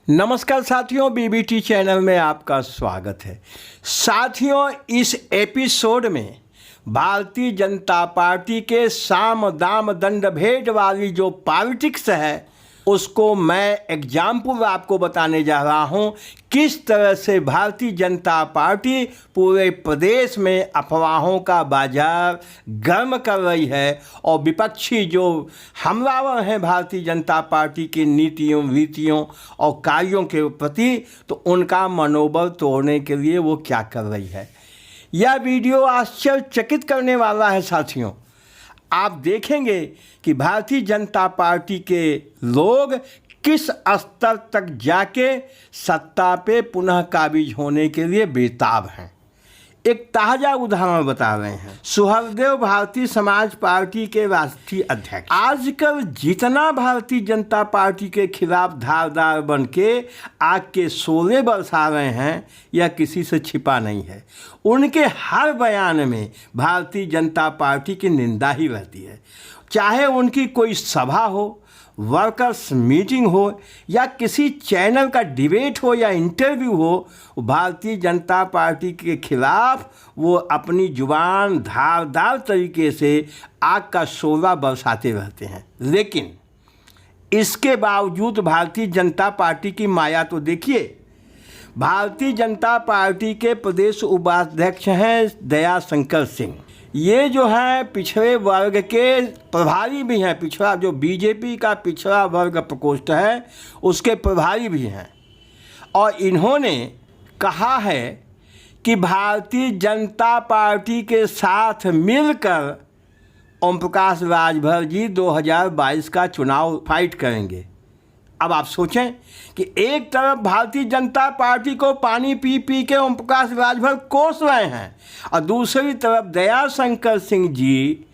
नमस्कार साथियों, BBT channel में आपका स्वागत है। साथियों, इस एपिसोड में भारतीय जनता पार्टी के साम दाम दंड भेद वाली जो पॉलिटिक्स है उसको मैं एग्जाम्पल आपको बताने जा रहा हूं, किस तरह से भारतीय जनता पार्टी पूरे प्रदेश में अफवाहों का बाजार गर्म कर रही है और विपक्षी जो हमलावर हैं भारतीय जनता पार्टी की नीतियों रीतियों और कार्यों के प्रति, तो उनका मनोबल तोड़ने के लिए वो क्या कर रही है। यह वीडियो आश्चर्यचकित करने वाला है साथियों। आप देखेंगे कि भारतीय जनता पार्टी के लोग किस स्तर तक जाके सत्ता पे पुनः काबिज होने के लिए बेताब हैं। एक ताज़ा उदाहरण बता रहे हैं। सुहलदेव भारतीय समाज पार्टी के राष्ट्रीय अध्यक्ष आजकल जितना भारतीय जनता पार्टी के खिलाफ धारदार बन के आग के शोले बरसा रहे हैं, यह किसी से छिपा नहीं है। उनके हर बयान में भारतीय जनता पार्टी की निंदा ही रहती है। चाहे उनकी कोई सभा हो, वर्कर्स मीटिंग हो या किसी चैनल का डिबेट हो या इंटरव्यू हो, भारतीय जनता पार्टी के खिलाफ वो अपनी जुबान धारदार तरीके से आग का शोला बरसाते रहते हैं। लेकिन इसके बावजूद भारतीय जनता पार्टी की माया तो देखिए। भारतीय जनता पार्टी के प्रदेश उपाध्यक्ष हैं दयाशंकर सिंह। ये जो है पिछड़े वर्ग के प्रभारी भी हैं। पिछड़ा जो बीजेपी का पिछड़ा वर्ग प्रकोष्ठ है उसके प्रभारी भी हैं। और इन्होंने कहा है कि भारतीय जनता पार्टी के साथ मिलकर ओम प्रकाश राजभर जी 2022 का चुनाव फाइट करेंगे। अब आप सोचें कि एक तरफ भारतीय जनता पार्टी को पानी पी पी के ओम प्रकाश राजभर कोस रहे हैं और दूसरी तरफ दयाशंकर सिंह जी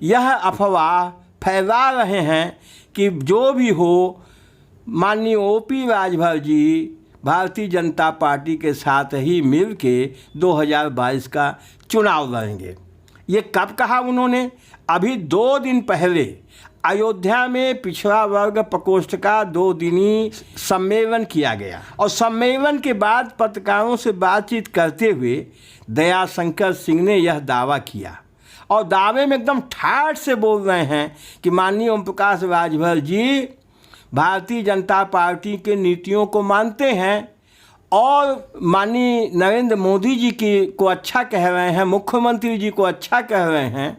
यह अफवाह फैला रहे हैं कि जो भी हो माननीय ओपी राजभर जी भारतीय जनता पार्टी के साथ ही मिल के 2022 का चुनाव लड़ेंगे। ये कब कहा उन्होंने? अभी 2 दिन पहले अयोध्या में पिछड़ा वर्ग प्रकोष्ठ का 2 दिनी सम्मेलन किया गया और सम्मेलन के बाद पत्रकारों से बातचीत करते हुए दयाशंकर सिंह ने यह दावा किया और दावे में एकदम ठाठ से बोल रहे हैं कि माननीय ओम प्रकाश राजभर जी भारतीय जनता पार्टी के नीतियों को मानते हैं और माननीय नरेंद्र मोदी जी को अच्छा कह रहे हैं, मुख्यमंत्री जी को अच्छा कह रहे हैं।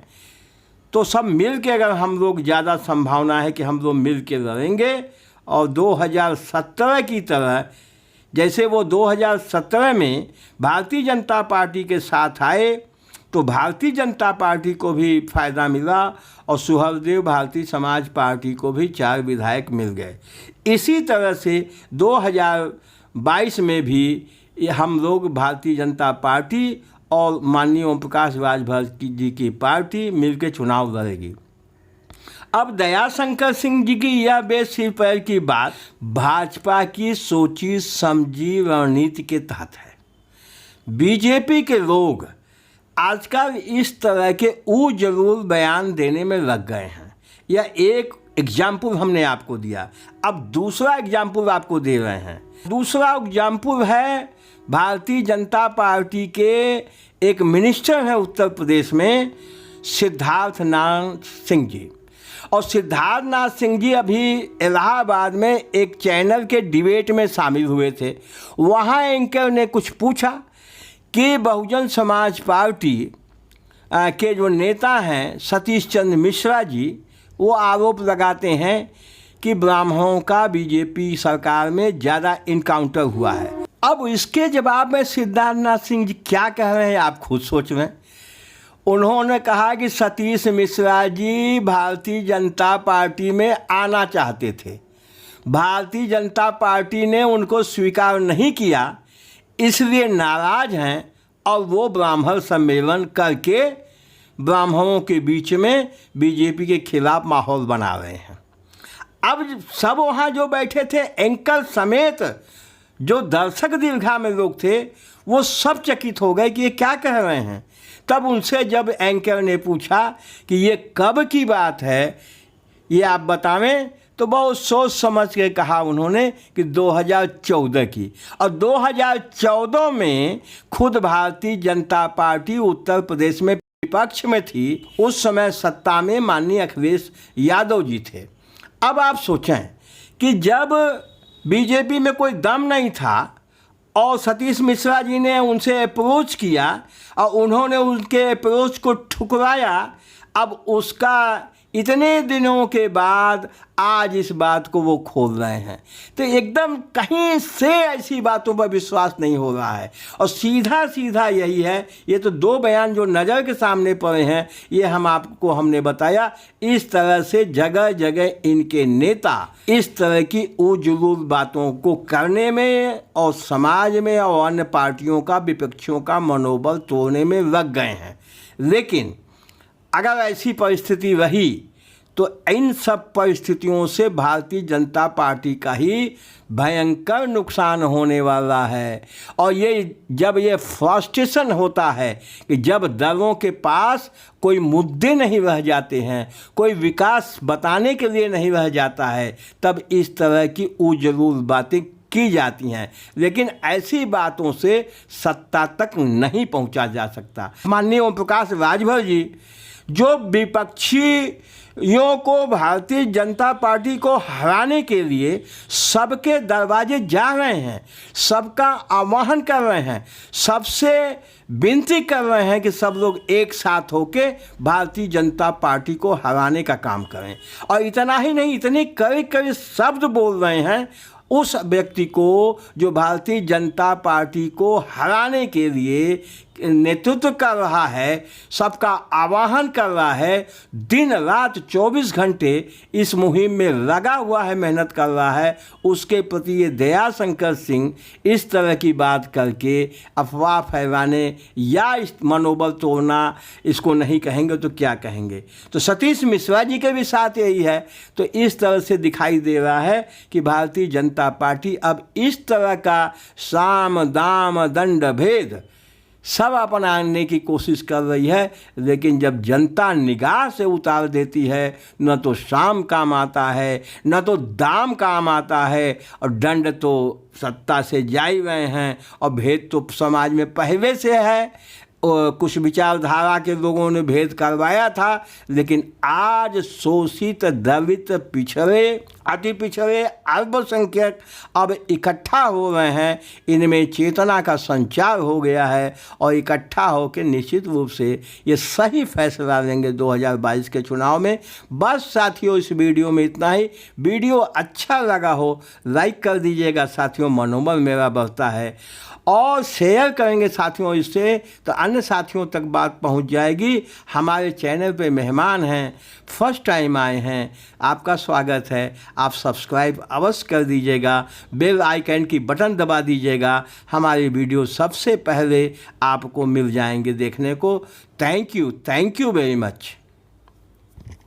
तो सब मिल के अगर हम लोग ज़्यादा संभावना है कि हम लोग मिल के लड़ेंगे और 2017 की तरह जैसे वो 2017 में भारतीय जनता पार्टी के साथ आए तो भारतीय जनता पार्टी को भी फ़ायदा मिला और सुहलदेव भारतीय समाज पार्टी को भी 4 विधायक मिल गए। इसी तरह से 2022 में भी हम लोग भारतीय जनता पार्टी और माननीय ओम प्रकाश राजभर जी की पार्टी मिलकर चुनाव लड़ेगी। अब दयाशंकर सिंह जी की यह बेसिर पैर की बात भाजपा की सोची समझी रणनीति के तहत है। बीजेपी के लोग आजकल इस तरह के जरूर बयान देने में लग गए हैं। यह एक एग्जाम्पल हमने आपको दिया। अब दूसरा एग्जाम्पल आपको दे रहे हैं। दूसरा एग्जाम्पल है भारतीय जनता पार्टी के एक मिनिस्टर हैं उत्तर प्रदेश में, सिद्धार्थनाथ सिंह जी। और सिद्धार्थनाथ सिंह जी अभी इलाहाबाद में एक चैनल के डिबेट में शामिल हुए थे। वहाँ एंकर ने कुछ पूछा कि बहुजन समाज पार्टी के जो नेता हैं सतीश चंद्र मिश्रा जी, वो आरोप लगाते हैं कि ब्राह्मणों का बीजेपी सरकार में ज़्यादा इनकाउंटर हुआ है। अब इसके जवाब में सिद्धार्थनाथ सिंह जी क्या कह रहे हैं आप खुद सोच रहे हैं। उन्होंने कहा कि सतीश मिश्रा जी भारतीय जनता पार्टी में आना चाहते थे, भारतीय जनता पार्टी ने उनको स्वीकार नहीं किया, इसलिए नाराज़ हैं और वो ब्राह्मण सम्मेलन करके ब्राह्मणों के बीच में बीजेपी के खिलाफ माहौल बना रहे हैं। अब सब वहाँ जो बैठे थे एंकर समेत जो दर्शक दीर्घा में लोग थे वो सब चकित हो गए कि ये क्या कह रहे हैं। तब उनसे जब एंकर ने पूछा कि ये कब की बात है, ये आप बतावें, तो बहुत सोच समझ के कहा उन्होंने कि 2014 की, और 2014 में खुद भारतीय जनता पार्टी उत्तर प्रदेश में विपक्ष में थी। उस समय सत्ता में माननीय अखिलेश यादव जी थे। अब आप सोचें कि जब बीजेपी में कोई दम नहीं था और सतीश मिश्रा जी ने उनसे अप्रोच किया और उन्होंने उनके अप्रोच को ठुकराया, अब उसका इतने दिनों के बाद आज इस बात को वो खोल रहे हैं, तो एकदम कहीं से ऐसी बातों पर विश्वास नहीं हो रहा है। और सीधा सीधा यही है, ये तो दो बयान जो नज़र के सामने पड़े हैं, ये हमने बताया। इस तरह से जगह जगह इनके नेता इस तरह की उजुल बातों को करने में और समाज में और अन्य पार्टियों का, विपक्षियों का मनोबल तोड़ने में लग गए हैं। लेकिन अगर ऐसी परिस्थिति रही तो इन सब परिस्थितियों से भारतीय जनता पार्टी का ही भयंकर नुकसान होने वाला है। और ये जब ये फ्रस्ट्रेशन होता है कि जब दलों के पास कोई मुद्दे नहीं रह जाते हैं, कोई विकास बताने के लिए नहीं रह जाता है, तब इस तरह की उजलूल बातें की जाती हैं। लेकिन ऐसी बातों से सत्ता तक नहीं पहुंचा जा सकता। माननीय ओम प्रकाश राजभर जी जो विपक्षियों को, भारतीय जनता पार्टी को हराने के लिए सबके दरवाजे जा रहे हैं, सबका आह्वान कर रहे हैं, सबसे विनती कर रहे हैं कि सब लोग एक साथ होकर भारतीय जनता पार्टी को हराने का काम करें। और इतना ही नहीं, इतने कड़े कड़े शब्द बोल रहे हैं उस व्यक्ति को जो भारतीय जनता पार्टी को हराने के लिए नेतृत्व कर रहा है, सबका आह्वान कर रहा है, दिन रात 24 घंटे इस मुहिम में लगा हुआ है, मेहनत कर रहा है। उसके प्रति ये दयाशंकर सिंह इस तरह की बात करके अफवाह फैलाने या इस मनोबल तोड़ना, इसको नहीं कहेंगे तो क्या कहेंगे। तो सतीश मिश्रा जी के भी साथ यही है। तो इस तरह से दिखाई दे रहा है कि भारतीय जनता पार्टी अब इस तरह का साम दाम दंड भेद सब अपनाने की कोशिश कर रही है। लेकिन जब जनता निगाह से उतार देती है, न तो साम काम आता है, न तो दाम काम आता है, और दंड तो सत्ता से जा ही रहे हैं। और भेद तो समाज में पहले से है, कुछ विचारधारा के लोगों ने भेद करवाया था, लेकिन आज शोषित, दलित, पिछड़े, अति पिछड़े, अल्पसंख्यक अब इकट्ठा हो रहे हैं। इनमें चेतना का संचार हो गया है और इकट्ठा होकर निश्चित रूप से ये सही फैसला लेंगे 2022 के चुनाव में। बस साथियों, इस वीडियो में इतना ही। वीडियो अच्छा लगा हो लाइक कर दीजिएगा साथियों, मनोबल मेरा बढ़ता है। और शेयर करेंगे साथियों, इससे तो अन्य साथियों तक बात पहुंच जाएगी। हमारे चैनल पे मेहमान हैं, फर्स्ट टाइम आए हैं, आपका स्वागत है। आप सब्सक्राइब अवश्य कर दीजिएगा, बेल आइकन की बटन दबा दीजिएगा, हमारी वीडियो सबसे पहले आपको मिल जाएंगे देखने को। Thank you very much.